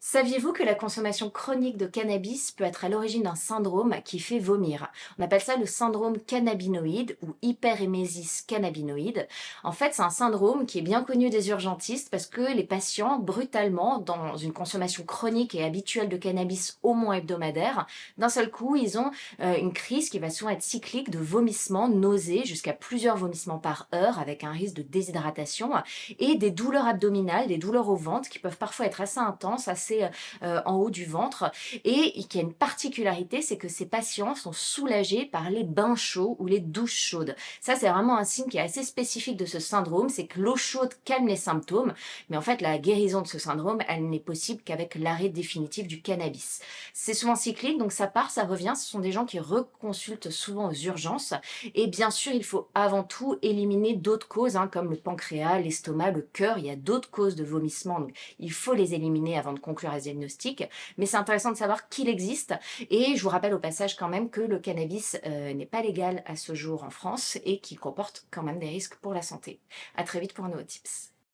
Saviez-vous que la consommation chronique de cannabis peut être à l'origine d'un syndrome qui fait vomir? On appelle ça le syndrome cannabinoïde ou hyperémesis cannabinoïde. En fait, c'est un syndrome qui est bien connu des urgentistes parce que les patients, brutalement, dans une consommation chronique et habituelle de cannabis au moins hebdomadaire, d'un seul coup, ils ont une crise qui va souvent être cyclique de vomissements, nausées, jusqu'à plusieurs vomissements par heure avec un risque de déshydratation et des douleurs abdominales, des douleurs au ventre qui peuvent parfois être assez intenses, assez en haut du ventre et qui a une particularité, c'est que ces patients sont soulagés par les bains chauds ou les douches chaudes. Ça, c'est vraiment un signe qui est assez spécifique de ce syndrome, c'est que l'eau chaude calme les symptômes, mais en fait, la guérison de ce syndrome, elle n'est possible qu'avec l'arrêt définitif du cannabis. C'est souvent cyclique, donc ça part, ça revient. Ce sont des gens qui reconsultent souvent aux urgences. Et bien sûr, il faut avant tout éliminer d'autres causes, hein, comme le pancréas, l'estomac, le cœur. Il y a d'autres causes de vomissement, donc il faut les éliminer avant de conclure à ce diagnostic. Mais c'est intéressant de savoir qu'il existe. Et je vous rappelle au passage quand même que le cannabis n'est pas légal à ce jour en France et qu'il comporte quand même des risques pour la santé. À très vite pour un nouveau tips.